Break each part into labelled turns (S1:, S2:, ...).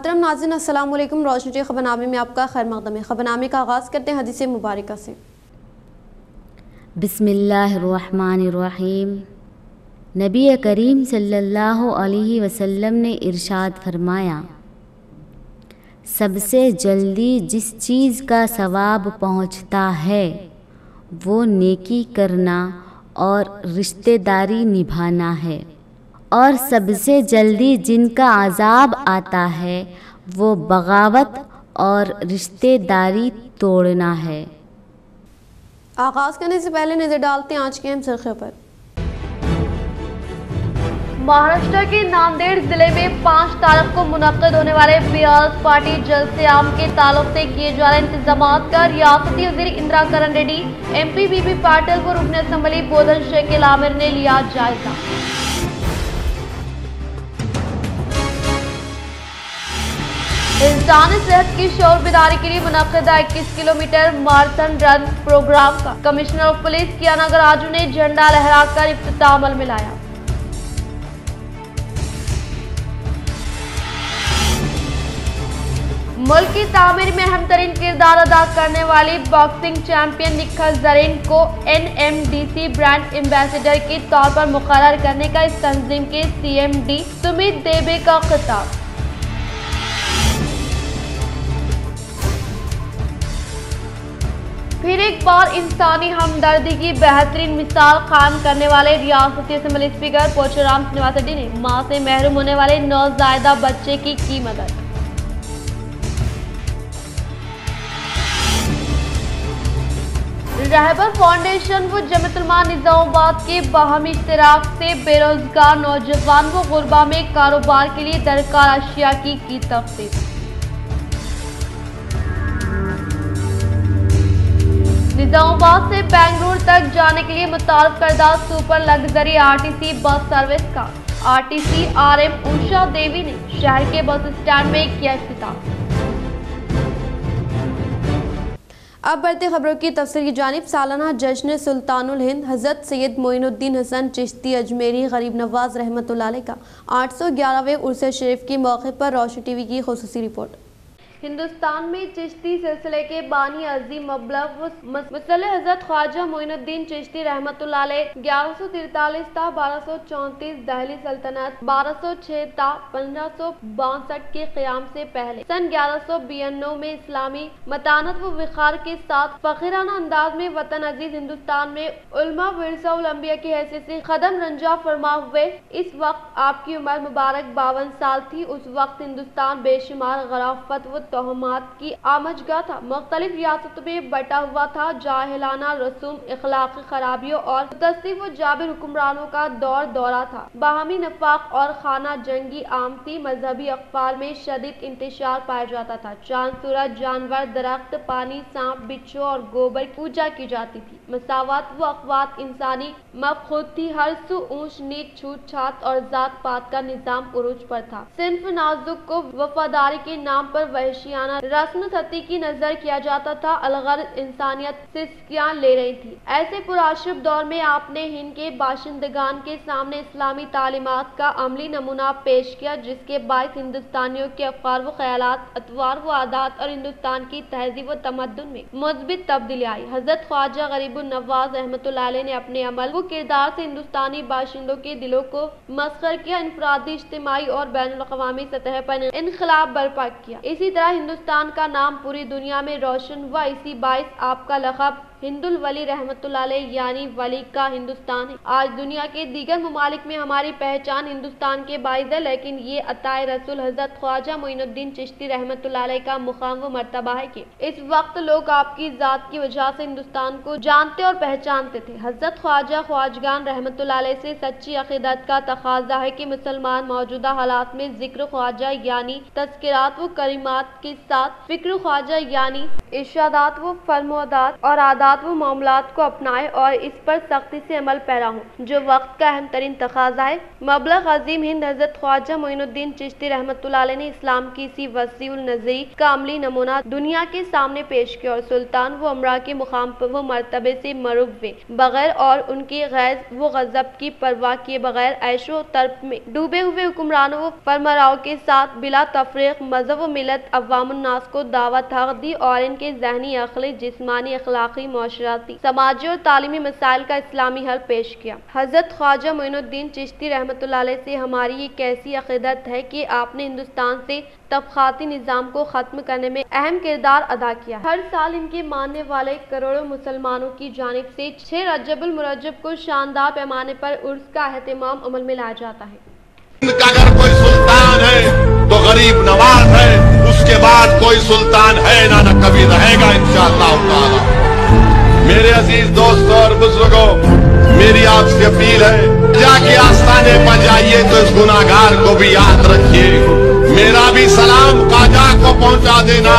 S1: मोहतरम नाज़रीन अस्सलाम वालेकुम। रोशनी खबरनामे में आपका खैर मक़दम है। खबरनामे का आगाज़ करते हैं हदीस मुबारक से।
S2: बिस्मिल्लाहिर्रहमानिर्रहीम। नबी करीम सल्लल्लाहु अलैहि वसल्लम ने इरशाद फरमाया, सबसे जल्दी जिस चीज़ का सवाब पहुँचता है वो नेकी करना और रिश्तेदारी निभाना है, और सबसे जल्दी जिनका अज़ाब आता है वो बगावत और रिश्तेदारी तोड़ना है।
S1: आगाज़ करने से पहले नज़र डालते हैं आज के अहम सुर्खियों पर।
S3: महाराष्ट्र के नांदेड़ जिले में 5 तारीख को मुनक्किद होने वाले पीपल्स पार्टी जलसे आम के ताल्लुक से किए जा रहे इंतजामात का रियासती वज़ीर इंदिरा करण रेड्डी, MP बीबी पाटिल व रुकन असम्बली बोधन शेख आमिर ने लिया जायजा। इंसानी सेहत की शौर बेदारी के लिए मुनक्किदा 21 किलोमीटर माराथन रन प्रोग्राम का कमिश्नर ऑफ पुलिस कियाना गराजू ने झंडा लहराकर इफ्तिताह अमल में लाया। मुल्क की तामीर में अहम तरीन किरदार अदा करने वाली बॉक्सिंग चैंपियन निखत जरीन को NMDC ब्रांड एम्बेसडर के तौर पर मुकर्रर करने का इस तंजीम के CMD सुमित देबे का खिताब। फिर एक बार इंसानी हमदर्दी की बेहतरीन मिसाल कायम करने वाले रियासती असेंबली स्पीकर पोचुराम श्रीनिवास रेड्डी ने मां से महरूम होने वाले नौज़ायदा बच्चे की मदद। रहबर फाउंडेशन व जमीयत-उलमा निजामाबाद के बाहमी इश्तिराक से बेरोजगार नौजवान व गुरबा में कारोबार के लिए दरकार अशिया की तख्सीस। निजामाबाद से बेंगलुरु तक जाने के लिए मुतारफ करदा super luxury RTC bus service का RTC RM उषा देवी ने शहर के बस स्टैंड में किया इफ्तिताह।
S1: अब बढ़ते खबरों की तफसील की जानिब। सालाना जश्न सुल्तानुल हिंद हज़रत सैयद मोइनुद्दीन हसन चिश्ती अजमेरी गरीब नवाज रहमतुल्लाह अलैह का 811वें उर्स शरीफ के मौके पर रोशनी टीवी की खुसूसी रिपोर्ट।
S3: हिंदुस्तान में चिश्ती सिलसिले के बानी अजीम मबलग मुसल्ले हजरत ख्वाजा मोइनुद्दीन चिश्ती रहमतुल्लाह अलैह 1143 ता 1234 दहली सल्तनत 1206 ता 1562 के क़याम से पहले सन 1192 में इस्लामी मतानत व विखार के साथ फकीराना अंदाज में वतन अजीज हिंदुस्तान में उलमा विरसा उल अंबिया की हैसियत से कदम रंजा फरमा हुए। इस वक्त आपकी उम्र मुबारक 52 साल थी। उस वक्त हिंदुस्तान बेशुमार गराफत व तोहमात की आमजगा था, मुख्तलिफ रियासतों में बटा हुआ था। जाहिलाना रसूम, इखलाकी खराबियों और मुतस्सिफ व जाबिर हुक्मरानों का दौरा था। बाहमी नफाक और खाना जंगी आम थी। मजहबी अखबार में शदीद इंतशार पाया जाता था। चांद, सूरज, जानवर, दरख्त, पानी, सांप, बिच्छू और गोबर की पूजा की जाती थी। मसावत व अखवात इंसानी मफखूद थी। हर सू ऊंच नीच, छूट छात और जात पात का निजाम उरूज पर था। सिंफ नाजुक को वफादारी के नाम पर वहशियाना रस्म सती की नजर किया जाता था। अलगर्ज इंसानियत सिस्कियां ले रही थी। ऐसे पुराशुभ दौर में आपने हिंद के बाशिंदगान के सामने इस्लामी तालीमात का अमली नमूना पेश किया, जिसके बायस हिंदुस्तानियों के अफकार व ख्यालात, अतवार व आदात और हिंदुस्तान की तहजीब व तमद्दुन में मुस्बित तब्दीली आई। हजरत ख्वाजा गरीबुन नवाज रहमतुल्लाह अलैह ने अपने अमल व किरदार से हिंदुस्तानी बाशिंदों के दिलों को मस्खर किया। इनफरादी, इज्तिमाई और बैनुल अक़वामी सतह पर इनकलाब बर्पा किया। इसी तरह हिंदुस्तान का नाम पूरी दुनिया में रोशन हुआ। इसी बाइस आपका लक़ब हिंदुल वली रहमतुल्लाह अलैह यानी वली का हिंदुस्तान है। आज दुनिया के दीगर ममालिक में हमारी पहचान हिंदुस्तान के बाइस है, लेकिन ये अताए रसूल हजरत ख्वाजा मोइनुद्दीन चिश्ती रहमतुल्लाह अलैह का मुकाम व मर्तबा है कि इस वक्त लोग आपकी जात की वजह से हिंदुस्तान को जानते और पहचानते थे। हजरत ख्वाजा ख्वाजगान रहमतुल्लाह अलैह से सच्ची अक़ीदत का तकाजा है कि मुसलमान मौजूदा हालात में जिक्र ख्वाजा यानी तज़किरात व करीमात के साथ फिक्र ख्वाजा यानी इरशादात व फरमादात और आदात साथ वो मामलात को अपनाए और इस पर सख्ती से अमल पैरा हो, जो वक्त का अहम तरीन तकाजा है। मबलग अजीम हिंद हजरत ख्वाजा मोइनुद्दीन चिश्ती रहमतुल्लाह अलैह ने इस्लाम की इसी वसीउल नज़री का अमली नमूना दुनिया के सामने पेश किया और सुल्तान व अमरा के मुकाम पर वो मर्तबे से मरूब हुए बगैर और उनकी गैर वो गजब की परवाह किए बगैर ऐशो तर्फ में डूबे हुए हुक्मरानों व फरमराओं के साथ बिला तफरीक मजहब व मिलत अवामुन्नास को दावत हक दी और इनके जहनी, अखली, जिस्मानी, अखलाकी, मुआशराती, समाजी और तालीमी मसाइल का इस्लामी हल पेश किया। हजरत ख्वाजा मोइनुद्दीन चिश्ती रहमतुल्लाह अलैह से हमारी ये कैसी अक़ीदत है कि आपने हिंदुस्तान से तबक़ाती निज़ाम को ख़त्म करने में अहम किरदार अदा किया। हर साल इनके मानने वाले करोड़ों मुसलमानों की जानिब से 6 रजबुल मुरज्जब को शानदार पैमाने पर उर्स का एहतमाम अमल में लाया जाता है।
S4: अगर कोई सुल्तान है तो गरीब नवाज है, उसके बाद कोई सुल्तान है ना कभी रहेगा इंशाअल्लाह ताला। मेरे अजीज दोस्तों और बुजुर्गों, मेरी आपसे अपील है, जाके आस्थाने पर जाइए तो इस गुनाहगार को भी याद रखिए। मेरा भी सलाम ख्वाजा को पहुंचा देना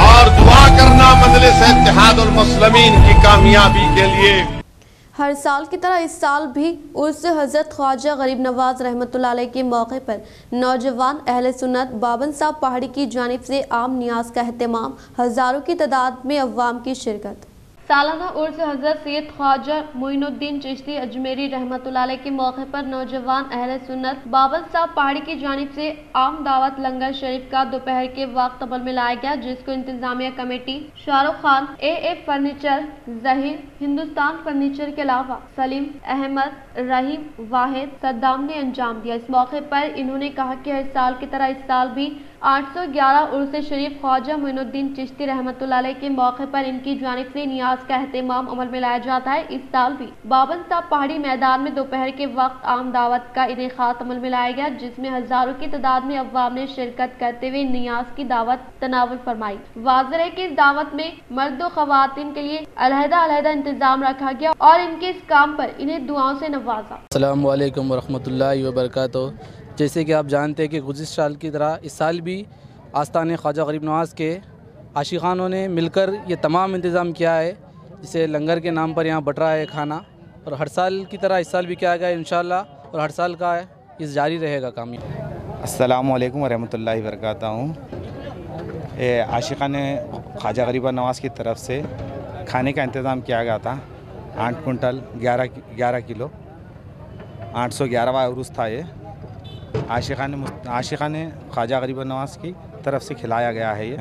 S4: और दुआ करना मजलिस इत्तेहादुल मुस्लिमीन की कामयाबी के लिए।
S1: हर साल की तरह इस साल भी उर्स हज़रत ख्वाजा गरीब नवाज रहमतुल्लाह अलैह के मौके पर नौजवान अहले सुन्नत बाबन साहब पहाड़ी की जानिब से आम नियाज का एहतमाम, हज़ारों की तादाद में अवाम की शिरकत। सालाना उर्स हज़रत सैयद ख्वाजा मोइनुद्दीन चिश्ती अजमेरी रहमतुल्लाह अलैह के मौके पर नौजवान अहले सुन्नत बाबन साहब पहाड़ी की जानिब से आम दावत लंगर शरीफ का दोपहर के वक्त अमल में लाया गया, जिसको इंतजामिया committee Shahrukh Khan, AA furniture, Zaheer, Hindustan furniture के अलावा सलीम अहमद, रहीम, वाहिद, सद्दाम ने अंजाम दिया। इस मौके पर इन्होंने कहा कि हर साल की तरह इस साल भी 811 उर्स शरीफ ख्वाजा मोइनुद्दीन चिश्ती रहमतुल्लाह अलैह के मौके पर इनकी जानिब से नियाज का एहतमाम अमल में लाया जाता है। इस साल भी बाबन साहब पहाड़ी मैदान में दोपहर के वक्त आम दावत का इनेकाद अमल में लाया गया, जिसमें हजारों की तादाद में अवाम ने शिरकत करते हुए नियाज की दावत तनावुल फरमाई। वाज़ेह है कि इस दावत में मर्द व ख़वातीन के लिए अलहदा इंतजाम रखा गया और इनके इस काम पर इन्हें दुआओं से नवाजा।
S5: अस्सलामु अलैकुम वरहमतुल्लाहि वबरकातुहू। जैसे कि आप जानते हैं कि गुज़िश्ता साल की तरह इस साल भी आस्थाने ख्वाजा गरीब नवाज के आशिक़ानों ने मिलकर ये तमाम इंतज़ाम किया है, जिसे लंगर के नाम पर यहाँ बट रहा है खाना, और हर साल की तरह इस साल भी किया गया इंशाअल्लाह, और हर साल का इस जारी रहेगा काम।
S6: अस्सलामु अलैकुम वरहमतुल्लाहि वबरकातुहू। आशिक़ाने ख्वाजा गरीब नवाज की तरफ से खाने का इंतज़ाम किया गया था। 8 कुंटल 11 किलो 811वां उर्स था। ये आशिक़ाने ख्वाजा गरीब नवाज की तरफ से खिलाया गया है। ये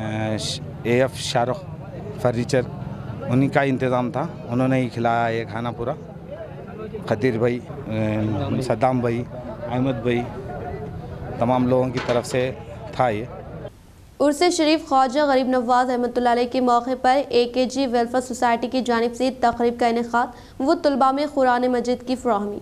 S6: AF शाहरुख फर्नीचर उन्हीं का इंतज़ाम था, उन्होंने ही खिलाया ये खाना पूरा। खदीर भाई, सद्दाम भाई, अहमद भाई, तमाम लोगों की तरफ से था ये।
S1: उर्स शरीफ ख्वाजा गरीब नवाज रहमतुल्लाह अलैह के मौके पर AKG वेलफेयर सोसाइटी की जानिब से तकरीब का इनेकाद व तलबा में कुरान मजीद की फराहमी।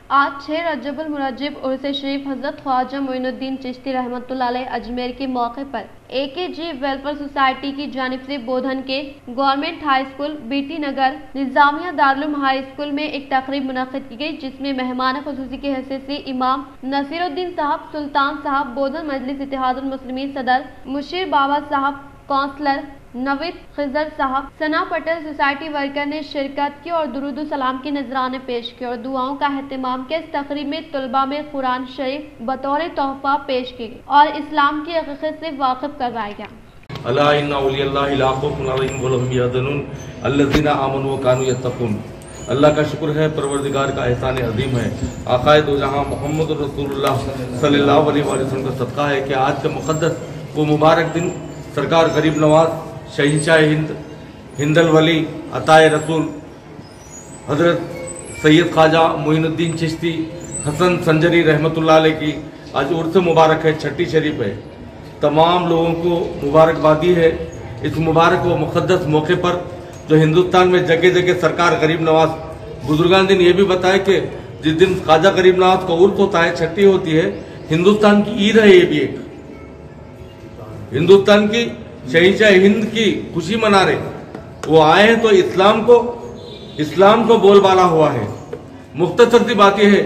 S1: आज 6 रजबुल मुरज्जब उर्स शरीफ हज़रत ख्वाजा मोइनुद्दीन चिश्ती रहमतुल्लाह अलैह अजमेर के मौके पर AKG वेलफेयर सोसाइटी की जानिब से बोधन के गवर्नमेंट हाई स्कूल, BT नगर, निज़ामिया दारुल हाई स्कूल में एक तकरीब मुनक़्क़िद की गई, जिसमें मेहमान ख़ुसूसी की हैसियत से इमाम नसीरुद्दीन साहब, सुल्तान साहब, बोधन मजलिस इत्तेहादुल मुस्लिमीन सदर मुशीर बाबा साहब, काउंसलर नवीद खिजर साहब, सना पटेल सोसाइटी वर्कर ने शिरकत की और दुरूद सलाम की नजराने पेश किए और दुआओं का एहतमाम किया। इस तकरीब में तलबा में कुरान शरीफ बतौर तोहफा पेश की गई और इस्लाम की हकीकत से वाकिफ करवाया गया।
S7: अला इन्ना औलियल्लाहि ला खौफुन अलैहिम व लहुम यहज़नून अल्लज़ीना आमनू व कानू यत्तक़ून। अल्लाह का शुक्र है, परवरदिगार का एहसान अजीम है, आक़ाए दो जहां मोहम्मद रसूलुल्लाह सल्लल्लाहु अलैहि वसल्लम का सदका है कि आज का मुक़द्दस वो मुबारक दिन सरकार गरीब नवाज शहींशाह हिंद, हिंदल वली, अताए रसूल हज़रत सैयद ख्वाजा मोइनुद्दीन चिश्ती हसन संजरी रहमतुल्लाह अलैह की आज उर्स मुबारक है, छठी शरीफ है। तमाम लोगों को मुबारकबादी है इस मुबारक व मुक़द्दस मौके पर, जो हिंदुस्तान में जगह जगह सरकार गरीब नवाज बुजुर्गान दिन ये भी बताया कि जिस दिन ख्वाजा गरीब नवाज का उर्स होता है, छठी होती है, हिंदुस्तान की ईद है। ये भी एक हिंदुस्तान की शहींशाह हिंद की खुशी मना रहे, वो आए हैं तो इस्लाम को बोलबाला हुआ है। मुख्तसर सी बात यह है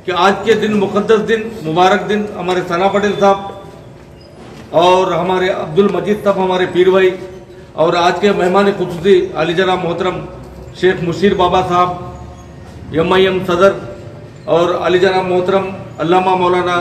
S7: कि आज के दिन मुक़द्दस दिन, मुबारक दिन, हमारे सना पटेल साहब और हमारे अब्दुल मजीद साहब, हमारे पीर भाई, और आज के मेहमान खुसूसी अली जनाब मोहतरम शेख मुशीर बाबा साहब MIM सदर और अली जनाब मोहतरम अल्लामा मौलाना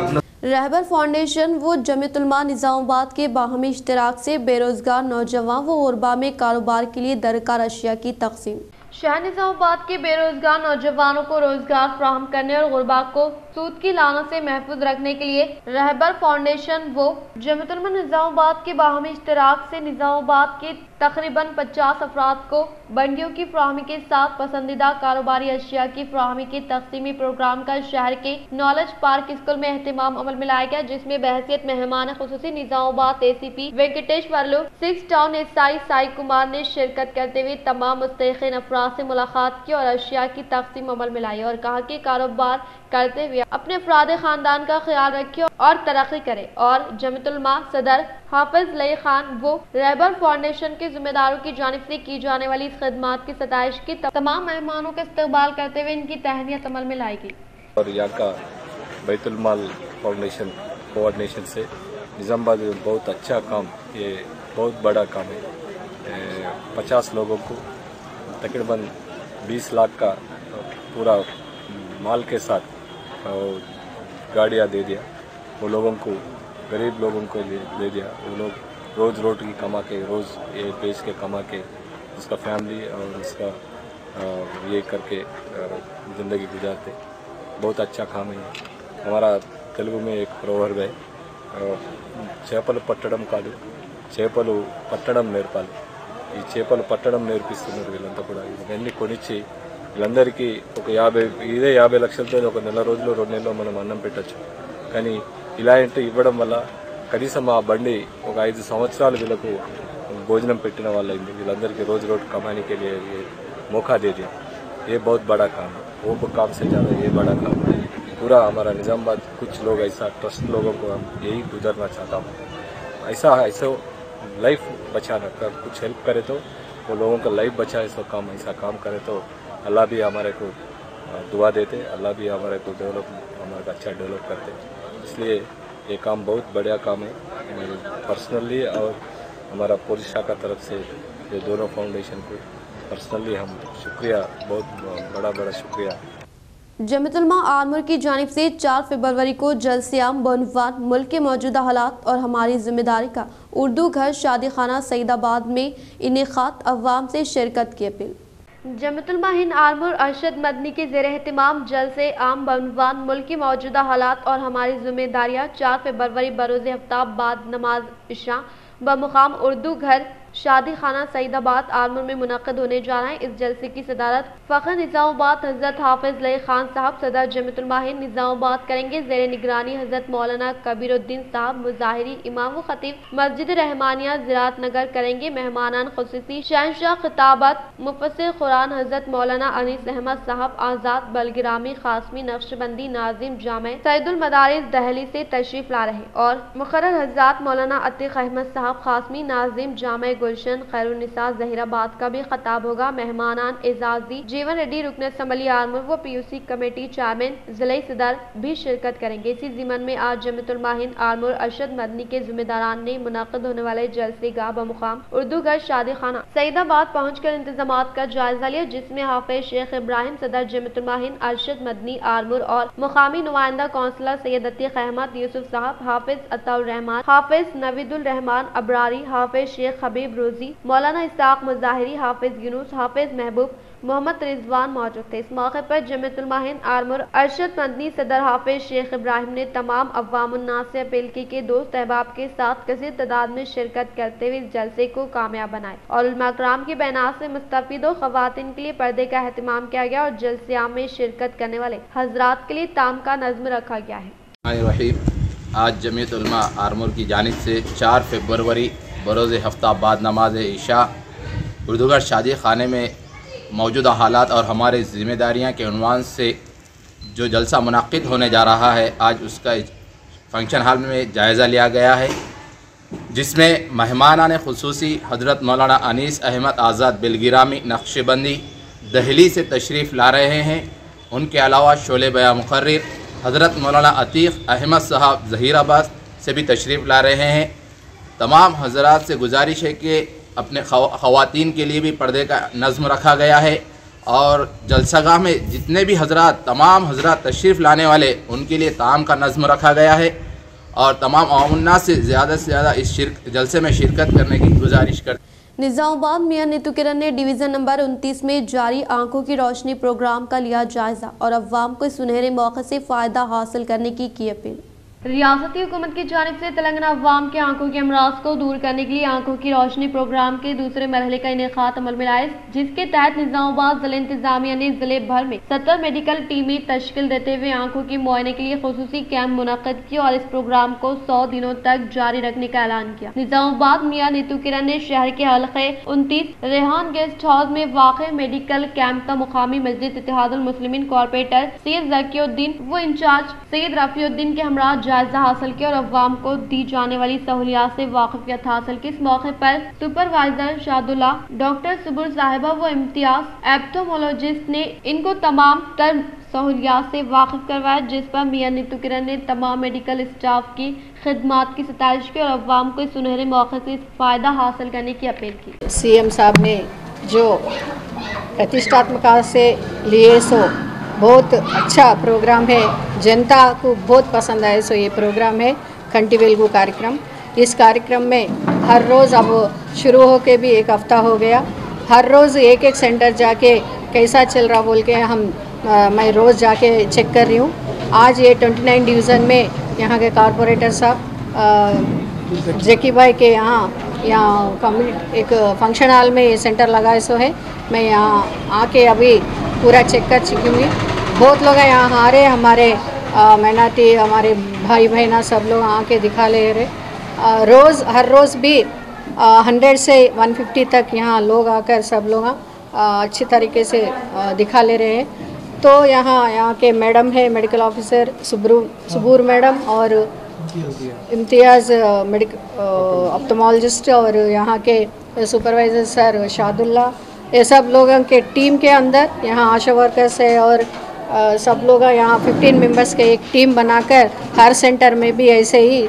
S1: रहबर फाउंडेशन व जमीयत उलमा निज़ामाबाद के बाहमी इश्तराक से बेरोजगार नौजवान व गुरबा में कारोबार के लिए दरकार अशिया की तकसीम। शहर निज़ामाबाद के बेरोजगार नौजवानों को रोजगार फ्राहम करने और गुरबा को सूद की लानत से महफूज रखने के लिए रहबर फाउंडेशन व जमीयत उलमा निज़ामाबाद के बाहमी इश्तराक से निज़ामाबाद के तकरीबन 50 अफराद को बंडियों की फ्राहमी के साथ पसंदीदा कारोबारी अशिया की फ्राहमी के तकसीमी प्रोग्राम का शहर के नॉलेज पार्क स्कूल में एहतमाम अमल में लाया गया, जिसमें बहसियत मेहमान खुसूसी Nizamabad ACP Venkateshwarlu 6 town SI Sai Kumar ने शिरकत करते हुए तमाम मुस्तहिक़ीन अफराद से मुलाकात की और अशिया की तकसीम अमल में लाई और कहा कि कारोबार करते हुए अपने अफराद खानदान का ख्याल रखे और तरक्की करे। और जमीयत उलमा सदर हाफिज लई खान वो रहबर फाउंडेशन के जिम्मेदारों की जानिब से की जाने वाली इस खिदमत की सताइश की तमाम मेहमानों का इस्तकबाल करते हुए इनकी तहनीत अमल में लाई गई।
S8: और यहाँ का बैतुल माल फाउंडेशन कोऑर्डिनेशन से निज़ामाबाद में बहुत अच्छा काम, ये बहुत बड़ा काम है। 50 लोगों को तकरीबन 20 लाख का पूरा माल के साथ गाड़ियाँ दे दिया। वो लोगों को, गरीब लोगों को दे दिया। वो लोग रोज़ रोटी कमा के, रोज़ ये बेच के कमा के उसका फैमिली और उसका ये करके ज़िंदगी गुजारते। बहुत अच्छा काम है। हमारा तेलुगु में एक प्रोवर्ब है, చేపలు పట్టడం కాదు చేపలు పట్టడం నేర్పాలి। ఈ చేపలు పట్టడం నేర్పిస్తున్నారు వీళ్ళంతా కూడా। ఇవన్నీ కొనిచ్చి వీళ్ళందరికీ ఒక 50 లక్షలతో ఒక నెల రోజులు 2 నెలల్లో మనం అన్నం పెట్టచ్చు। కానీ ఇలాంటి ఇవ్వడం వల్ల కనీసం ఆ బండి ఒక 5 సంవత్సరాలు వీళ్ళకు భోజనం పెట్టిన వాళ్ళైంది। వీళ్ళందరికీ రోజు कमाने के लिए ये मौका दे दिया। ये बहुत बड़ा काम है। वो काम से ज़्यादा ये बड़ा काम है। पूरा हमारा निज़ामाबाद कुछ लोग ऐसा ट्रस्ट लोगों को हम यही गुजरना चाहता हूँ। ऐसा लाइफ बचाना कर कुछ हेल्प करे तो वो लोगों का लाइफ बचाए, सो काम ऐसा काम करे तो अल्लाह भी हमारे को दुआ देते, अल्लाह भी हमारे को हमारे को अच्छा डेवलप करते। इसलिए ये काम बहुत बढ़िया काम है। पर्सनली और हमारा पुलिस शाखा तरफ से ये दोनों फाउंडेशन को पर्सनली हम शुक्रिया, बहुत बड़ा शुक्रिया।
S1: जमीयत उलमा आरमूर की जानिब से 4 फरवरी को जलसियाम बनवान मुल्क के मौजूदा हालात और हमारी जिम्मेदारी का उर्दू घर शादी खाना सईदाबाद में इनेकाद अवाम से शिरकत की अपील। जमीयत उलमा हिंद आरमूर अरशद मदनी के ज़ेर एहतमाम जलसे आम बनवान मुल्क की मौजूदा हालात और हमारी जिम्मेदारियाँ 4 फरवरी बरोज़ हफ्ता बाद नमाज इशा बमुकाम उर्दू घर शादी खाना सईदाबाद आरमूर में मुनक़िद होने जा रहे हैं। इस जलसे की सदारत फ़ख्र निज़ामाबाद हज़रत हाफिज लई खान साहब सदर जमीयत उलमा हिंद निज़ामाबाद करेंगे। ज़ेर निगरानी हज़रत मौलाना कबीरुद्दीन साहब मुज़ाहिरी इमाम व खतीब मस्जिद रहमानिया ज़िरात नगर करेंगे। मेहमानान खुसूसी शहंशाह खिताबत मुफस्सिर कुरान हज़रत मौलाना अनीस अहमद साहब आज़ाद बलगिरामी ख़ासमी नक्शबंदी नाजिम जामे सैयदुल मदारिस दहली से तशरीफ़ ला रहे और मुक़र्रर हज़रत मौलाना अतीक अहमद साहब ख़ासमी नाजिम जामे गुलशन खैरुन्निसा ज़हीराबाद का भी खिताब होगा। मेहमानान एजाजी जीवन रेड्डी रुकन असम्बली आरमूर व PUC कमेटी चेयरमैन ज़िले सदर भी शिरकत करेंगे। इसी ज़िमन में आज जमीयत उलमा हिंद आरमूर अरशद मदनी के जिम्मेदारान ने मुनक़िद होने वाले जलसे गाह बमुकाम उर्दू घर शादी खाना सईदाबाद पहुँचकर इंतजामात का जायजा लिया, जिसमें हाफिज शेख इब्राहिम सदर जमीयत उलमा हिंद अरशद मदनी आरमूर और मुकामी नुमाइंदा काउंसलर सैयद अतीक अहमद यूसुफ साहब, हाफिज अताउर रहमान, हाफिज नवीदुल रहमान अबरारी, हाफिज शेख हबीब रोजी, मौलाना इसाक मुज़ाहिरी, हाफिज यूनुस, हाफिज महबूब मोहम्मद रिजवान मौजूद थे। इस मौके पर जमीयत उलमा हिंद आरमूर अरशद मदनी सदर हाफिज शेख इब्राहिम ने तमाम अवामुन्नास से अपील की कि दोस्त अहबाब के साथ कसीर तादाद में शिरकत करते हुए इस जलसे को कामयाब बनाए और उलमा कराम की बैनात से मुस्तफीद व ख़वातीन के लिए पर्दे का एहतमाम किया गया और जलसियाम में शिरकत करने वाले हजरात के लिए ताम का नज़्म रखा गया है।
S9: आज जमीयत उलमा आरमूर की जानिब से 4 फरवरी बरोज़ हफ्ता बाद नमाज इशा उर्दूगर शादी खाने में मौजूदा हालात और हमारे ज़िम्मेदारियाँ के उन्वान से जो जलसा मुनक़िद होने जा रहा है, आज उसका फंक्शन हॉल में जायज़ा लिया गया है, जिसमें मेहमानान खुसूसी हज़रत मौलाना अनीस अहमद आज़ाद बिलगिरामी नक्शबंदी दहली से तशरीफ़ ला रहे हैं। उनके अलावा शोले बया मुक़र्रिर हज़रत मौलाना अतीक अहमद साहब ज़हीराबाद से भी तशरीफ़ ला रहे हैं। तमाम हज़रात से गुजारिश है कि अपने ख़वातीन के लिए भी पर्दे का नज़्म रखा गया है और जलसागाह में जितने भी हजरात तमाम हजरात तशरीफ़ लाने वाले उनके लिए ताम का नज़्म रखा गया है और तमाम अवामुन्नास से ज़्यादा इस जलसे में शिरकत करने की गुजारिश करते हैं।
S1: निज़ामाबाद मियां नीतू किरण ने डिवीज़न नंबर 29 में जारी आंखों की रोशनी प्रोग्राम का लिया जायजा और अवाम को सुनहरे मौके से फ़ायदा हासिल करने की अपील। रियासती हुकूमत की जानिब से तेलंगाना अवाम के आंखों के अमराज को दूर करने के लिए आंखों की रोशनी प्रोग्राम के दूसरे मरहले का इनेकाद अमल में लाए, जिसके तहत निज़ामाबाद जिला इंतजामिया ने जिले भर में 70 मेडिकल टीमें तश्कील देते हुए आंखों के मुआयने के लिए खुसूसी कैंप मुनक्किद किया और इस प्रोग्राम को 100 दिनों तक जारी रखने का ऐलान किया। निज़ामाबाद मियां नीतू किरण ने शहर के हल्के 29 रेहान गेस्ट हाउस में वाक़ मेडिकल कैंप का मुकामी मस्जिद इत्तेहादुल मुस्लिमीन कॉर्पोरेटर सैयद ज़कीउद्दीन व इंचार्ज सैयद रफ़ीउद्दीन के हमरा जायजा हासिल किया और अवाम को दी जाने वाली सहूलियात से वाकिफियत हासिल की। इस मौके पर सुपरवाइजर शादुल्ला, डॉक्टर सुबुर साहिबा व इम्तियाज एप्टोमोलॉजिस्ट ने इनको तमाम तर सहूलियात से वाकिफ करवाया, जिस पर मियां नीतू किरण ने तमाम मेडिकल स्टाफ की खिदमात की सताइश की और अवाम को सुनहरे मौके से फ़ायदा हासिल करने की अपील की।
S10: सीएम साहब ने जो प्रतिष्ठात्मकता से लिए सो बहुत अच्छा प्रोग्राम है, जनता को बहुत पसंद आए सो ये प्रोग्राम है कंटी वेलगू कार्यक्रम। इस कार्यक्रम में हर रोज़ अब शुरू हो के भी एक हफ़्ता हो गया, हर रोज़ एक एक सेंटर जाके कैसा चल रहा बोल के मैं रोज़ जाके चेक कर रही हूँ। आज ये 29 डिवीज़न में यहाँ के कॉरपोरेटर साहब जकी भाई के यहाँ कम्युनिटी एक फंक्शन हॉल में ये सेंटर लगाए सो है। मैं यहाँ आके अभी पूरा चेक कर चुकी हूँ। बहुत लोग यहाँ आ रहे, हमारे मेहनती हमारे भाई बहना सब लोग आके दिखा ले रहे। रोज़ हर रोज़ भी 100 से 150 तक यहाँ लोग आकर सब लोग अच्छी तरीके से दिखा ले रहे हैं। तो यहाँ के मैडम है मेडिकल ऑफिसर सुबूर मैडम और इम्तियाज़ ऑप्थेमोलॉजिस्ट और यहाँ के सुपरवाइज़र सर शादुल्ला, ये सब लोगों के टीम के अंदर यहाँ आशा वर्कर्स है और सब लोग यहाँ 15 मेंबर्स के एक टीम बनाकर हर सेंटर में भी ऐसे ही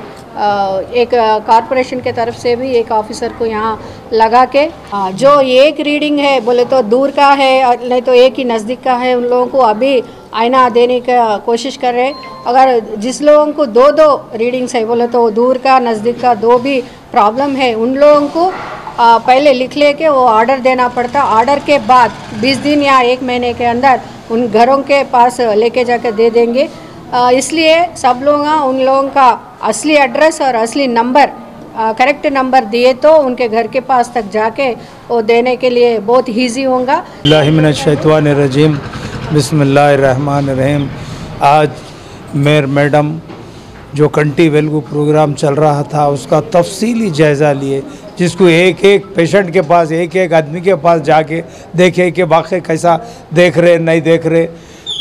S10: एक कॉरपोरेशन के तरफ से भी एक ऑफिसर को यहाँ लगा के जो एक रीडिंग है बोले तो दूर का है नहीं तो एक ही नज़दीक का है, उन लोगों को अभी आईना देने का कोशिश कर रहे हैं। अगर जिस लोगों को दो रीडिंग्स है बोले तो दूर का नज़दीक का दो भी प्रॉब्लम है, उन लोगों को पहले लिख ले के वो ऑर्डर देना पड़ता। ऑर्डर के बाद 20 दिन या 1 महीने के अंदर उन घरों के पास लेके जाकर दे देंगे। इसलिए सब लोग उन लोगों का असली एड्रेस और असली नंबर करेक्ट नंबर दिए तो उनके घर के पास तक जाके वो देने के लिए बहुत ईजी होगा।
S11: बिस्मिल्लाहिर्रहमानिर्रहीम, बिस्मिल्लाहिर्रहमानिर्रहीम। आज मेयर मैडम जो कंटी वेलगू प्रोग्राम चल रहा था उसका तफसीली जायज़ा लिए, जिसको एक एक पेशेंट के पास एक एक आदमी के पास जाके देखे कि वाकई कैसा देख रहे नहीं देख रहे,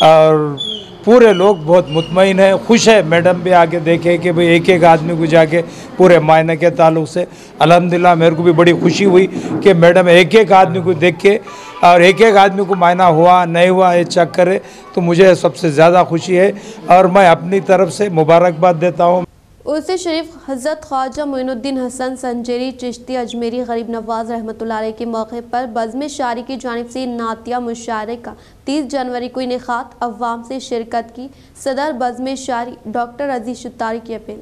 S11: और पूरे लोग बहुत मुतमईन है, खुश है। मैडम भी आके देखे कि भाई एक एक आदमी को जाके पूरे मायने के ताल्लुक से अल्हम्दुलिल्लाह मेरे को भी बड़ी खुशी हुई कि मैडम एक एक आदमी को देख के और एक एक आदमी को मायना हुआ नहीं हुआ ये चेक करे, तो मुझे सबसे ज़्यादा खुशी है और मैं अपनी तरफ से मुबारकबाद देता हूँ।
S1: उर्स शरीफ हज़रत ख्वाजा मोइनुद्दीन हसन संजरी चिश्ती अजमेरी गरीब नवाज रहमतुल्लाह अलैह के मौके पर बज़्म शारी की जानिब से नातिया मुशायरे का 30 जनवरी को इनेकाद, अवाम से शिरकत की। सदर बज़्म शारी डॉक्टर अजीज़ शुत्तारी की अपील।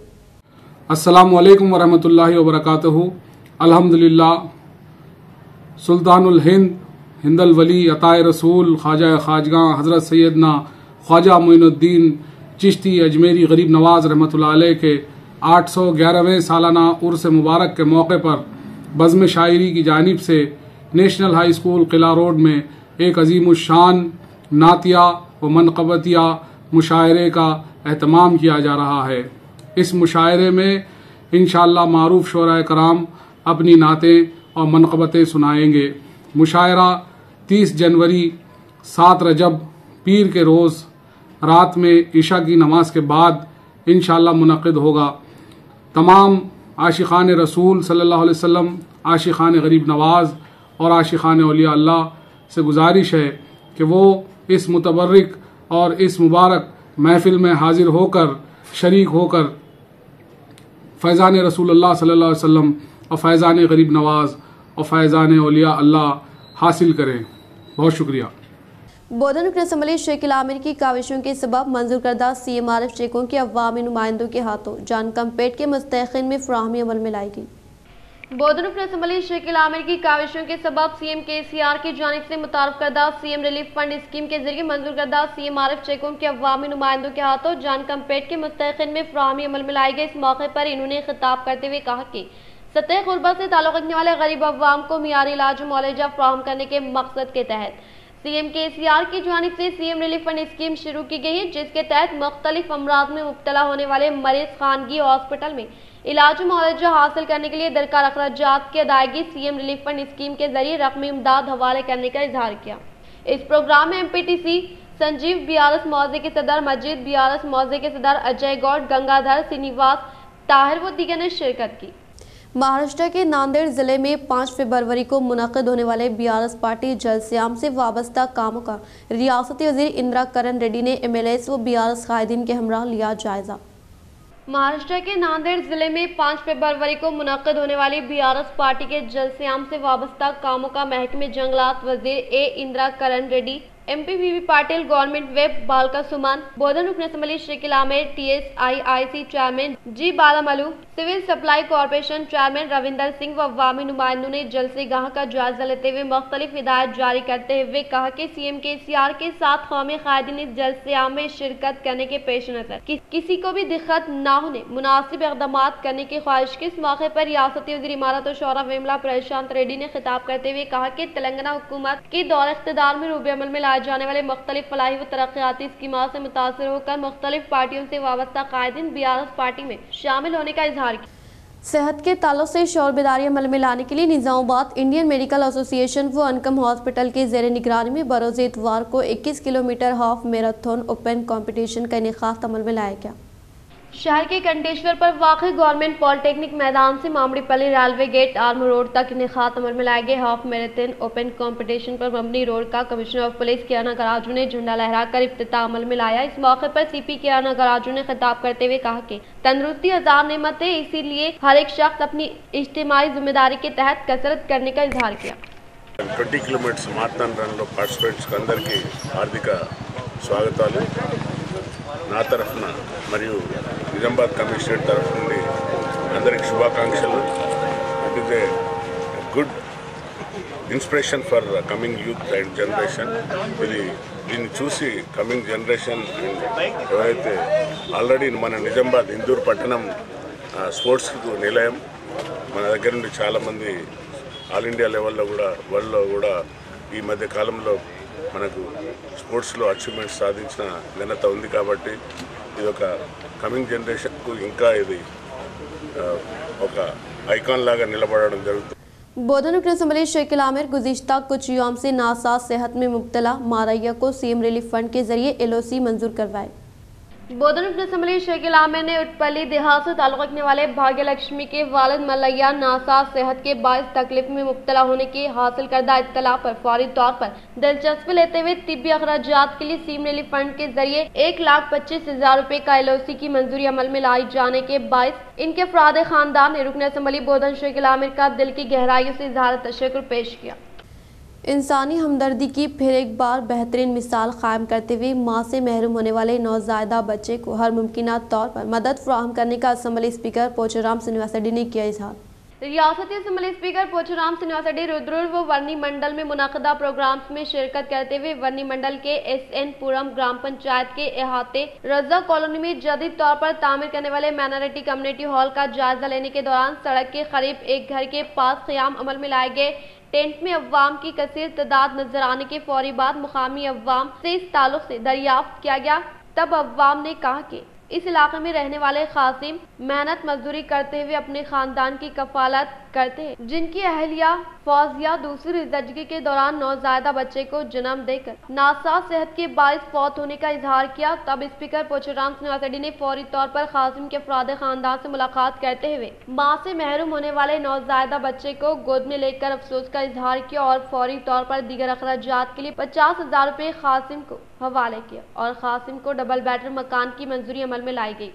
S12: अस्सलामु अलैकुम वरहमतुल्लाहि वबरकातुहू। अल्हम्दुलिल्लाह, सुल्तानुल हिंद हिंदल वली अताए रसूल ख्वाजा खाजगां हज़रत सैयदना ख्वाजा मोइनुद्दीन चिश्ती अजमेरी गरीब नवाज रहमतुल्लाह अलैह के 811वें सालाना उर्स मुबारक के मौके पर बज़्म शायरी की जानिब से नेशनल हाई स्कूल किला रोड में एक अजीमुशान नातिया व मनक़बतिया मुशायरे का एहतमाम किया जा रहा है। इस मुशायरे में इंशाअल्लाह मारूफ शोराए कराम अपनी नातें और मनक़बतें सुनाएंगे। मुशायरा 30 जनवरी 7 रजब पीर के रोज़ रात में ईशा की नमाज के बाद इंशाअल्लाह मुनक़िद होगा। तमाम आशिक़ान रसूल सल्लल्लाहु अलैहि वसल्लम, आशिक़ान गरीब नवाज और आशिक़ान औलिया अल्लाह से गुजारिश है कि वो इस मुतबर्रिक और इस मुबारक महफ़िल में हाजिर होकर शरीक होकर फैज़ान रसूलुल्लाह सल्लल्लाहु अलैहि वसल्लम और फैज़ान गरीब नवाज और फैज़ान औलिया अल्लाह हासिल करें। बहुत शुक्रिया।
S1: बोधन रुकन असम्बली शेख आमिर की काविशों के सबब मंजूर करदा CMRF चेकों के अवामी नुमाइंदों के हाथों जानकमपेट के मुस्तैकिन में फराहमी अमल में लाई गई। बोधन रुकन असम्बली शेख आमिर की काविशों के सबब CM KCR की जानिब से मुतारफ करदा CM रिलीफ फंड स्कीम के जरिए मंजूर करदा CMRF चेकों के अवामी नुमाइंदों के हाथों जानकमपेट के मुस्तैकिन में फराहमी अमल में लाई गई। इस मौके पर इन्होंने खिताब करते हुए कहा कि सतह गुरबत से ताल्लुक़ रखने वाले गरीब अवाम को मियारी इलाज मुआवजा फराहम करने के मकसद के तहत CM KCR की जानिब से CM रिलीफ फंड स्कीम शुरू की गई है, जिसके तहत मुख्तलिफ अमराज में मुब्तला होने वाले मरीज खानगी हॉस्पिटल में इलाज मुआवजा हासिल करने के लिए दरकार अखराजात की अदायगी CM रिलीफ फंड स्कीम के जरिए रकमी इमदाद हवाले करने का इजहार किया। इस प्रोग्राम में MPTC संजीव BRS मौजे के सदर, मजीद BRS मौजे के सदर, अजय गौड़, गंगाधर, श्रीनिवास, ताहिर व दीगर ने शिरकत की। महाराष्ट्र के नांदेड़ जिले में 5 फरवरी को मुनक़िद होने वाले BRS पार्टी जलस्याम से वाबस्ता कामों का रियासती वज़ीर इंदिरा करण रेड्डी ने MLAs व BRS कायदीन के हमरा लिया जायजा। महाराष्ट्र के नांदेड़ जिले में 5 फरवरी को मुनक़िद होने वाली BRS पार्टी के जलस्याम से वाबस्ता कामों का महकमे जंगलात वज़ीर Indrakaran Reddy, MP VV Patil, government whip Balka Suman, Bodhan रुकन assembly Shaikh Aamir, TSIIC chairman G Balamallu, civil supply corporation chairman Ravinder Singh व अवामी नुमाइंदों ने जलसेगाह का जायजा लेते हुए मुख्तलिफ हिदायत जारी करते हुए कहा कि CM KCR के साथ कौमी कायदीन इस जलसेआम में शिरकत करने के पेश नजर किसी को भी दिक्कत न होने मुनासिब इक़दाम करने की ख्वाहिश की। इस मौके पर रियासती वज़ीर इमारत और शौरा वेमला प्रशांत रेड्डी ने खिताब करते हुए कहा कि तेलंगाना हुकूमत की दौर इख्तिदार में रूबे अमल में जाने वाले मुख्तलिफ फलाही व तरक्याती स्कीमात से मुतासिर होकर मुख्तलिफ पार्टियों से वाबस्ता कायदीन BRS पार्टी में शामिल होने का इजहार किया। सेहत के ताल्लुक से शौर बेदारी अमल में लाने के लिए निज़ामाबाद इंडियन मेडिकल एसोसिएशन व अनकम हॉस्पिटल के ज़ेर निगरानी में बरोज़ इतवार को 21 kilometre half marathon open competition का इनेकाद अमल में लाया गया। शहर के कंटेश्वर पर वाक़ई गवर्नमेंट पॉलिटेक्निक मैदान से मामड़ीपल्ली रेलवे गेट आर्मर रोड तक इनेकाद अमल में लाए गए हाफ मैराथन ओपन कंपटीशन पर मबनी रोड का कमिश्नर ऑफ पुलिस किराना गराजू ने झंडा लहराकर इफ्तिताह अमल में लाया। इस मौके पर CP किराना गराजू ने खिताब करते हुए कहा कि तंदुरुस्ती हजार नेमत है, इसीलिए हर एक शख्स अपनी इज्तिमाई जिम्मेदारी के तहत कसरत करने का इजहार किया।
S13: 20 కిలోమీటర్స్ మారథాన్ రన్లో పార్టిసిపేట్స్కి అందరికీ హార్దిక స్వాగతాలు. నా తరఫున మరియు నిజామాబాద్ కమిషనర్ తరఫు నుండి అందరికి శుభాకాంక్షలు. It is a good inspiration for coming youth and generation. దీన్ని చూసి కమింగ్ జనరేషన్ ఎవరైతే ఆల్రెడీ మన నిజామాబాద్ ఇందూరు పట్టణం స్పోర్ట్స్కు నిలయం, మన దగ్గర నుండి చాలామంది ఆల్ ఇండియా లెవెల్లో కూడా వరల్డ్లో కూడా ఈ మధ్య కాలంలో మనకు స్పోర్ట్స్లో అచీవ్మెంట్స్ సాధించిన ఘనత ఉంది. కాబట్టి ఇది ఒక కమింగ్ జనరేషన్కు ఇంకా ఇది ఒక ఐకాన్ లాగా నిలబడడం జరుగుతుంది.
S1: बोधन रुकन असम्बली शेख आमिर गुज़िश्ता कुछ यौम से नासाज सेहत में मुब्तला मारैया को CM रिलीफ फंड के जरिए LOC मंजूर करवाए। बोधन रुकन असम्बली शेख आमिर ने उटपल्ली देहात से ताल्लुक़ रखने वाले भाग्य लक्ष्मी के वालिद मलैया नासाज सेहत के बाइस तकलीफ में मुब्तला होने की हासिल करदा इत्तला पर फौरी तौर पर दिलचस्पी लेते हुए तिब्बी अखराजात के लिए CM रिलीफ फंड के जरिए 1,25,000 रुपए का LOC की मंजूरी अमल में लाई जाने के बाइस इनके अफराद खानदान ने रुकन असम्बली बोधन शेख आमिर का दिल की गहराइयों से इज़हार तशक्कुर पेश किया। इंसानी हमदर्दी की फिर एक बार बेहतरीन मिसाल कायम करते हुए माँ से महरूम होने वाले नौज़ायदा बच्चे को हर मुमकिन तौर पर मदद फराहम करने का असम्बली स्पीकर पोचुराम श्रीनिवास रेड्डी ने किया इज़हार। रियासती असम्बली स्पीकर पोचुराम श्रीनिवास रेड्डी रुद्रुर व वर्नी मंडल में मुनाक़दा प्रोग्राम्स में शिरकत करते हुए वर्नी मंडल के SN पुरम ग्राम पंचायत के अहाते रजा कॉलोनी में जदीद तौर पर तामीर करने वाले माइनॉरिटी कम्युनिटी हॉल का जायजा लेने के दौरान सड़क के करीब एक घर के पास क़याम अमल में लाए गए टेंट में अव्वाम की कसीर तादाद नजर आने के फौरी बाद मुकामी अव्वाम से इस ताल्लुक से दरियाफ्त किया गया। तब अव्वाम ने कहा कि इस इलाके में रहने वाले खासिम मेहनत मजदूरी करते हुए अपने खानदान की कफालत करते हैं, जिनकी अहलिया फौजिया दूसरी जिंदगी के दौरान नौज़ायदा बच्चे को जन्म देकर नासाज सेहत के बाइस फौत होने का इजहार किया। तब स्पीकर पोचुराम श्रीनिवास रेड्डी ने फौरी तौर पर खासिम के अफराद खानदान से मुलाकात करते हुए माँ से महरूम होने वाले नौज़ायदा बच्चे को गोद में लेकर अफसोस का इजहार किया और फौरी तौर पर दीगर अखराजात के लिए 50,000 रुपये खासिम को हवाले किया और खासिम को डबल बेडरूम मकान की मंजूरी अमल में लाई गई।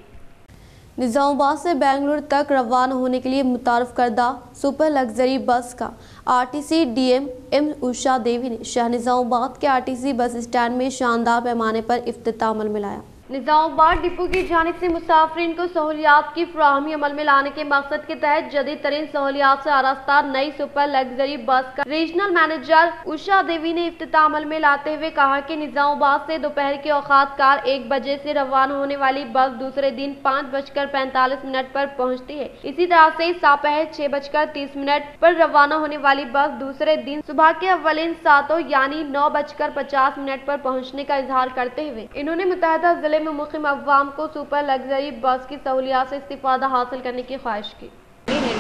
S1: निजामाबाद से बेंगलुरु तक रवाना होने के लिए मुतारफ करदा सुपर लग्जरी बस का आरटीसी डीएम एम उषा देवी ने शहर निजामाबाद के आरटीसी बस स्टैंड में शानदार पैमाने पर इफ्तिताह अमल में लाया।
S3: निजामाबाद डिपो की जानिब से मुसाफिरीन को सहूलियात की फराहमी अमल में लाने के मकसद के तहत जदीद तरीन सहूलियात से आरास्ता नई सुपर लग्जरी बस का रीजनल मैनेजर उषा देवी ने इफ्तिताह अमल में लाते हुए कहा कि निजामाबाद से दोपहर के औकात कार 1 बजे से रवाना होने वाली बस दूसरे दिन 5:45 पर पहुंचती है। इसी तरह से दोपहर 6:30 पर रवाना होने वाली बस दूसरे दिन सुबह के अव्वलिन सातों यानी 9:50 पर पहुंचने का इजहार करते हुए इन्होंने मुतहदा जिले में मुक़िम अवाम को सुपर लग्जरी बस की सहूलियात से इस्तिफादा हासिल करने की ख्वाहिश की।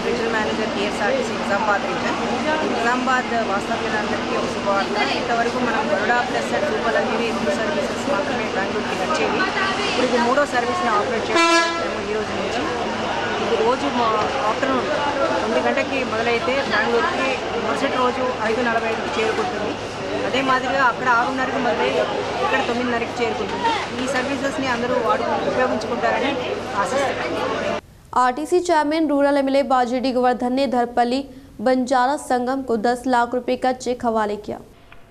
S14: Regional manager KSRTC Nizamabad region Nizamabad వాస్తవ్యులందరికీ ఒక శుభవార్త. ఇంతవరకు మనం Baroda plus super luxury 2 services మాత్రమే బెంగళూరుకి నచ్చేవి. ఇప్పుడు ఇది 3వ సర్వీస్ని ఆపరేట్ చేస్తున్నాము ఈ రోజు నుంచి. ఇది రోజు ఆఫ్టర్నూన్ 9 గంటకి మొదలైతే బెంగళూరుకి మరుసటి రోజు 5:45కి చేరుకుంటుంది. అదే మాదిరిగా అక్కడ 6:30కి మొదలై ఇక్కడ 9:30కి చేరుకుంటుంది. ఈ సర్వీసెస్ని అందరూ ఉపయోగించుకుంటారని ఆశిస్తున్నాను.
S1: RTC chairman rural MLA Bajireddy Govardhan ने धरपल्ली बंजारा संगम को 10 लाख रुपए का चेक हवाले किया।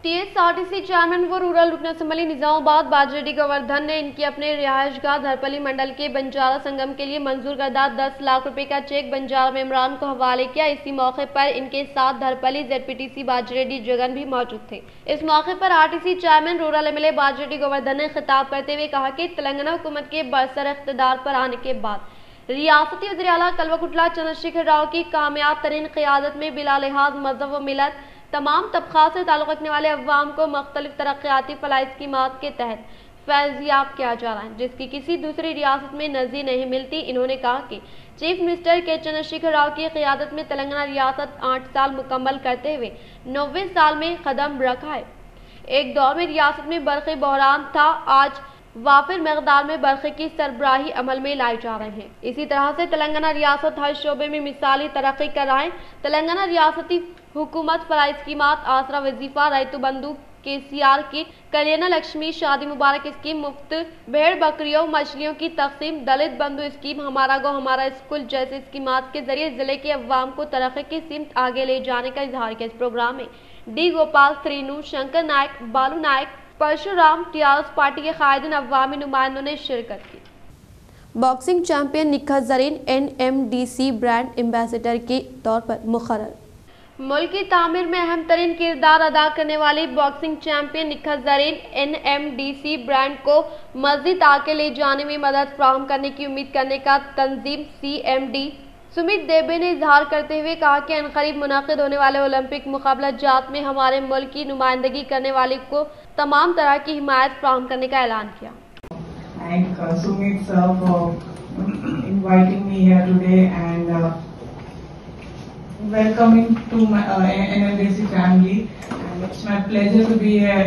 S3: टीएसआरटीसी चेयरमैन व रूरल रुकन असम्बली निजामाबाद बाजेडी गोवर्धन ने इनकी अपने रिहायशगाह धरपल्ली मंडल के बंजारा संगम के लिए मंजूर करदा 10 लाख रुपए का चेक बंजारा मेमरान को हवाले किया। इसी मौके पर इनके साथ धरपल्ली जेडपीटीसी बाजेडी जगन भी मौजूद थे। इस मौके पर RTC chairman rural MLA Bajireddy Govardhan ने खिताब करते हुए कहा कि तेलंगाना हुकूमत के बरसर इख्तिदार पर आने के बाद रियासती वज़ीर आला कल्वकुटला चंद्रशेखर राव की कामयाब तरीन क़ियादत में बिला लिहाज मज़हब व मिलत तमाम तबक़ात से ताल्लुक़ रखने वाले अवाम को मुख्तलिफ तरक्याती फलाही स्कीमात के तहत फैज़याब किया जा रहा है, जिसकी किसी दूसरी रियासत में नज़ीर नहीं मिलती। इन्होंने कहा कि चीफ मिनिस्टर के चंद्रशेखर राव की क़ियादत में तेलंगाना रियासत 8 साल मुकम्मल करते हुए 9वें साल में कदम रखा है। एक दौर में रियासत में बरक़ी बहरान था, आज वाफिर मकदार में बरक़ी की सरबराही अमल में लाई जा रहे हैं। इसी तरह से तेलंगाना रियासत हर शोबे में मिसाली तरक्की कर रहा है। तेलंगाना रियासती हुकूमत फलाही स्कीमात आसरा वजीफा रैतु बंधु केसीआर की कल्याण लक्ष्मी शादी मुबारक स्कीम मुफ्त भेड़ बकरियों मछलियों की तकसीम दलित बंधु स्कीम हमारा गो हमारा स्कूल जैसे स्कीमात के जरिए जिले के अवाम को तरक्की की सिमत आगे ले जाने का इजहार किया। इस प्रोग्राम में डी गोपाल, श्रीनू, शंकर नायक, बालू नायक, परशुराम, टीआरएस पार्टी के कायदीन अवामी नुमाइंदों ने शिरकत की।
S1: Boxing champion Nikhat Zareen NMDC brand ambassador के तौर पर मुकर्रर।
S3: मुल्क की तामीर में अहम तरीन किरदार अदा करने वाली boxing champion Nikhat Zareen NMDC brand को मज़ीद आगे ले जाने में मदद फराहम करने की उम्मीद करने का तंजीम सीएमडी सुमित देबे ने इजहार करते हुए कहा कि अनकरीब मुनाकिद होने वाले ओलंपिक मुकाबला जात में हमारे मुल्क की नुमाइंदगी करने वाले को तमाम तरह की हिमायत फराहम करने का ऐलान किया।
S15: Thank Sumit sir for inviting me here today and welcoming to my NMDC family. And it's my pleasure to be a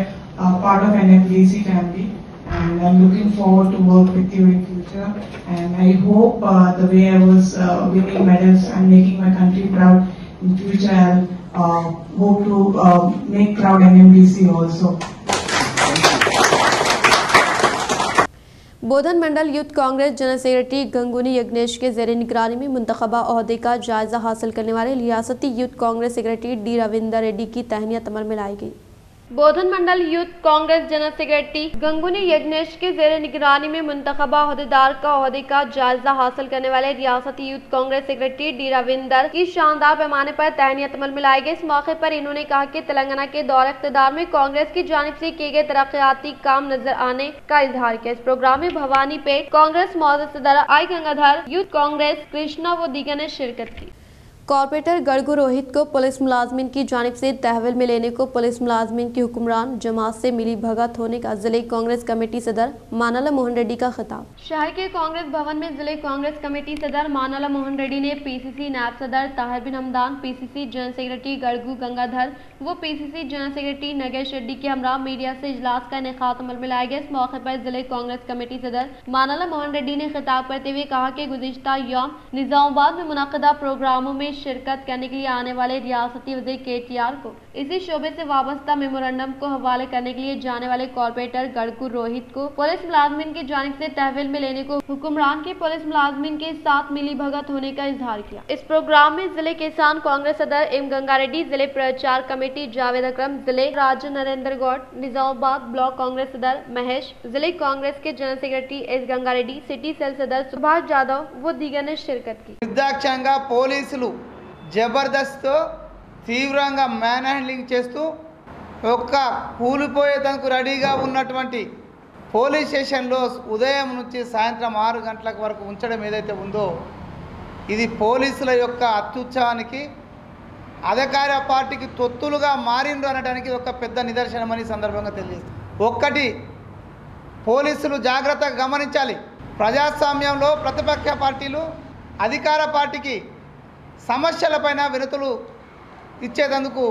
S15: part of NMDC family. And I'm looking forward to work with you in future. And I hope the way I was winning medals and making my country proud in future, I'll hope to make proud NMDC also.
S1: Bodhan mandal youth Congress general secretary Ganguni Yagnesh के ज़ेर निगरानी में मुंतखबा ओहदे का जायजा हासिल करने वाले रियासती youth Congress secretary D Ravinder Reddy की तहनीत अमल में लाई गई।
S3: Bodhan mandal youth Congress general secretary Ganguni Yagnesh के ज़ेर निगरानी में मुंतखबा ओहदेदार का ओहदे का जायजा हासिल करने वाले रियासती youth Congress secretary D Ravinder की शानदार पैमाने पर तहनीत अमल में लाई गई। इस मौके पर इन्होंने कहा कि तेलंगाना के दौर इख्तिदार में कांग्रेस की जानिब से किए गए तरक्याती काम नजर आने का इजहार किया। इस प्रोग्राम में भवानीपेट कांग्रेस मौजूद सदर आई गंगाधर, यूथ कांग्रेस कृष्णा व दीगर ने शिरकत की।
S1: कॉर्पोरेटर गड़गू रोहित को पुलिस मुलाजमिन की जानिब से तहवील में लेने को पुलिस मुलाजमिन की हुक्मरान जमात से मिली भगत होने का जिले कांग्रेस कमेटी सदर मानाला मोहन रेड्डी का खिताब।
S3: शहर के कांग्रेस भवन में जिले कांग्रेस कमेटी सदर मानाला मोहन रेड्डी ने पीसीसी नायब सदर Tahir bin Hamdan, PCC general secretary Gadugu Gangadhar व PCC general secretary Nagesh Reddy के हमरा मीडिया से इजलास का इनेकाद अमल में लाया गया। इस मौके पर जिले कांग्रेस कमेटी सदर मानाला मोहन रेड्डी ने खिताब करते हुए कहा कि गुज़िश्ता यौम निजामाबाद में मुनक़दा प्रोग्रामों में शिरकत करने के लिए आने वाले रियासती वज़ीर KTR को इसी शोबे से वाबस्ता मेमोरेंडम को हवाले करने के लिए जाने वाले कॉर्पोरेटर गड़कू रोहित को पुलिस मुलाजमिन की जानिब से तहवील में लेने को हुक्मरान के पुलिस मुलाजमिन के साथ मिली भगत होने का इजहार किया। इस प्रोग्राम में जिले किसान कांग्रेस सदर एम गंगा रेड्डी, जिले प्रचार कमेटी जावेद अकरम, जिले राजा नरेंद्र गौड़, निजामाबाद ब्लॉक कांग्रेस सदर महेश, जिले कांग्रेस के general secretary S Ganga Reddy, city cell सदर सुभाष यादव व दीगर ने शिरकत की।
S16: నిర్దాక్షంగా పోలీసులు జబర్దస్త్ తీవ్రంగా మ్యాన్ హ్యాండ్లింగ్ చేస్తూ ఒక్క కూలిపోయేందుకు రెడీగా ఉన్నటువంటి పోలీస్ స్టేషన్లో ఉదయం నుంచి సాయంత్రం 6 గంటల వరకు ఉంచడం ఏదైతే ఉందో ఇది పోలీసుల యొక్క అత్యుత్సాహానికి అధికార పార్టీకి తొత్తులుగా మారిండ్రు అనడానికి ఒక పెద్ద నిదర్శనమని సందర్భంగా తెలియజేస్తుంది. ఒక్కటి పోలీసులు జాగ్రత్తగా గమనించాలి. ప్రజాస్వామ్యంలో ప్రతిపక్ష పార్టీలు అధికార పార్టీకి సమస్యలపైన వినతులు ఇచ్చేందుకు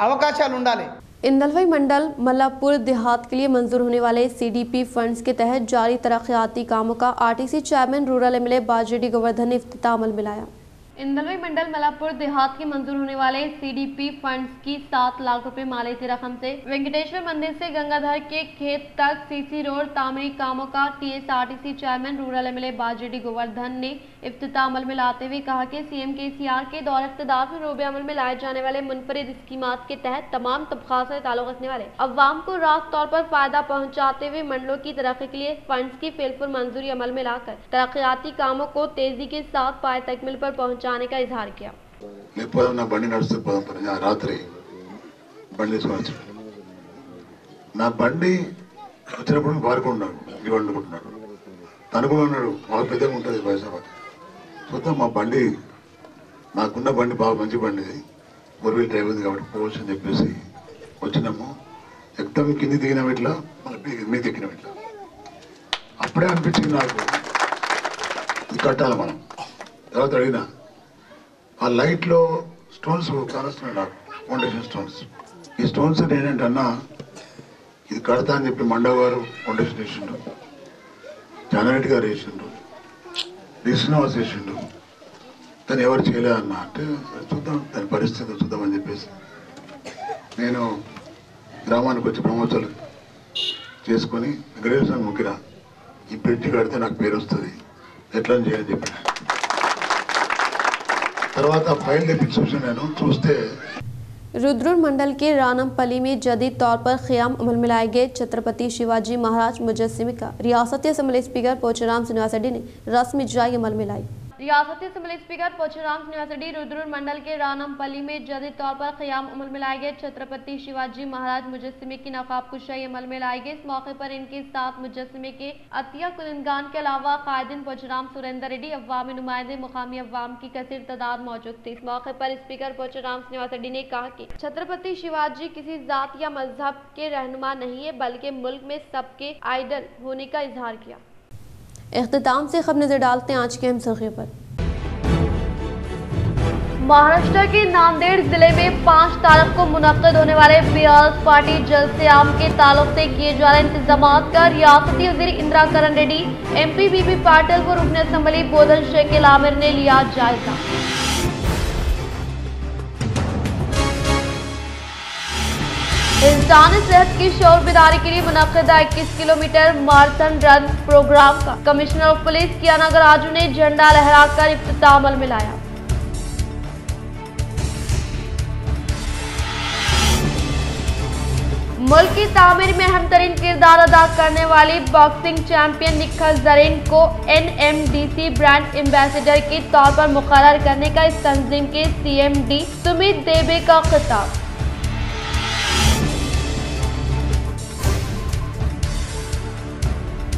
S16: అవకాశాలు ఉండాలి.
S1: इंदलवई मंडल मल्लापुर देहात के लिए मंजूर होने वाले CDP फंड्स के तहत जारी तरक्याती कामों का RTC chairman rural MLA Bajireddy Govardhan ने इफ्तिताह अमल में लाया। इंदलवई मंडल मल्लापुर देहात के मंजूर होने वाले CDP फंड्स की 7 लाख रुपए मालियती रकम से वेंकटेश्वर मंदिर से गंगाधर के खेत तक CC रोड तामीरी कामों का TSRTC chairman rural MLA Bajireddy Govardhan ने इफ्तिताह अमल में लाते हुए कहा कि CM KCR के दौर इख्तिदार में रोबे अमल में लाए जाने वाले मुनफरिद स्कीमात के तहत तमाम तबक़ात से ताल्लुक़ रखने वाले अवाम को रास्त तौर पर फायदा पहुँचाते हुए मंडलों की तरक्की के लिए फंड्स की फेलफुल मंजूरी अमल में लाकर तरक्याती कामों को तेजी के साथ पाए तकमील पर पहुँचाने का इजहार किया।
S17: బండి నడుస్తూ పోదాం రాత్రి బండి తీసుకొని నా బండి వచ్చినప్పుడు పారుకున్నాడు ఇవ్వండుకుంటున్నాడు తను కూడా ఉన్నాడు బాగా పెద్దగా ఉంటుంది వయసు చూద్దాం మా బండి నాకున్న బండి బాగా మంచి బండి 4-wheel డ్రైవ్ ఉంది కాబట్టి పోవచ్చు అని చెప్పేసి వచ్చినాము. ఎక్దం కింది దిగినాం ఇట్లా మీద ఎక్కినాం ఇట్లా అప్పుడే అనిపించింది నాకు ఇది కట్టాలి మనం. తర్వాత అడిగినా ఆ లైట్లో స్టోన్స్ కానొస్తున్నాయి నాకు ఫౌండేషన్ స్టోన్స్. ఈ స్టోన్స్ నేనేంటన్నా ఇది కడతా అని చెప్పి మండవ గారు ఫౌండేషన్ వేసిండు, జానారెడ్డి గారు వేసిండు, శ్రీనివాస్ వేసిండు, దాన్ని ఎవరు చేయలేదన్నా అంటే చూద్దాం దాని పరిస్థితి చూద్దామని చెప్పేసి నేను గ్రామానికి వచ్చి బ్రహ్మోత్సవాలు చేసుకొని వెంకటేశ్వర ముఖ్యరా ఈ బ్రిడ్జి కడితే నాకు పేరు వస్తుంది ఎట్లా చేయాలని చెప్పి తర్వాత ఫైల్ తెప్పి చూసి నేను చూస్తే
S1: रुद्रपुर मंडल के रानमपल्ली में जदीद तौर पर क़याम अमल में लाए गए छत्रपति शिवाजी महाराज मुजस्सिमे का रियासती असम्बली स्पीकर पोचराम श्रीनिवास रेड्डी ने रस्म इजराई अमल में लाई। रियासती असम्बली स्पीकर पोचराम श्रीनिवास रेड्डी रुद्रपुर मंडल के रानमपल्ली में जदीद तौर पर क़याम अमल में लाए गए छत्रपति शिवाजी महाराज मुजस्सिमे की नकाब कुशाई अमल में लाई गई। इस मौके पर इनके साथ मुजस्सिमे के अतिया कुलंदगान के अलावा कायदीन पोचराम सुरेंद्र रेड्डी, अवामी नुमाइंदे, मुकामी अवाम की कसीर तादाद मौजूद थी। इस मौके पर स्पीकर पोचराम श्रीनिवास रेड्डी ने कहा कि छत्रपति शिवाजी किसी जात या मजहब के रहनुमा नहीं है बल्कि मुल्क में सबके आइडल होने का इजहार किया। इख्तिताम से खबर नजर डालते हैं आज के अहम सुर्खियों पर।
S3: महाराष्ट्र के नांदेड़ जिले में 5 तारीख को मुनक्किद होने वाले BRS पार्टी जलसे आम के ताल्लुक से किए जा रहे इंतजामात का रियासती वज़ीर इंदिरा करण रेड्डी, MP बीबी पाटिल व रुकन असम्बली बोधन शेख आमिर ने लिया जायजा। इंसानी सेहत की शौर बेदारी के लिए मुनक्किदा 21 किलोमीटर माराथन रन प्रोग्राम का कमिश्नर ऑफ पुलिस किया नागराजू ने झंडा लहराकर इफ्तिताह अमल में लाया। मुल्क की तामीर में अहम तरीन किरदार अदा करने वाली बॉक्सिंग चैंपियन निखत जरीन को NMDC ब्रांड एम्बेसडर के तौर पर मुकर्रर करने का इस तंजीम के CMD सुमित देबे का खिताब।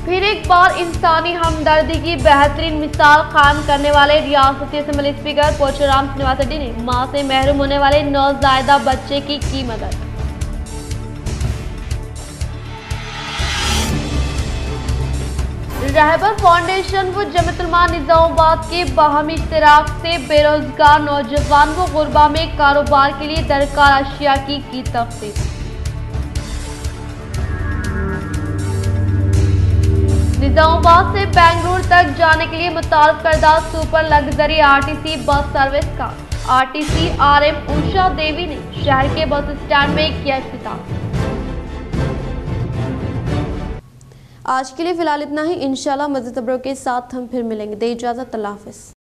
S3: फिर एक बार इंसानी हमदर्दी की बेहतरीन मिसाल कायम करने वाले रियासती असम्बली स्पीकर पोचराम श्रीनिवास रेड्डी ने मां से महरूम होने वाले नौज़ायदा बच्चे की मदद। रहबर फाउंडेशन व जमीयत उलमा निजामाबाद के बाहमी इश्तराक से बेरोजगार नौजवान व गुरबा में कारोबार के लिए दरकार अशिया की तख्सीस। निजामाबाद से बेंगलुरु तक जाने के लिए मुताल्लिक़ करदा super luxury RTC bus service का आरटीसी आरएम उषा देवी ने शहर के बस स्टैंड में किया इफ्तिताह। आज के लिए फिलहाल इतना ही। इंशाल्लाह मज़ीद खबरों के साथ हम फिर मिलेंगे। दे इजाज़त, अल्लाह हाफ़िज़।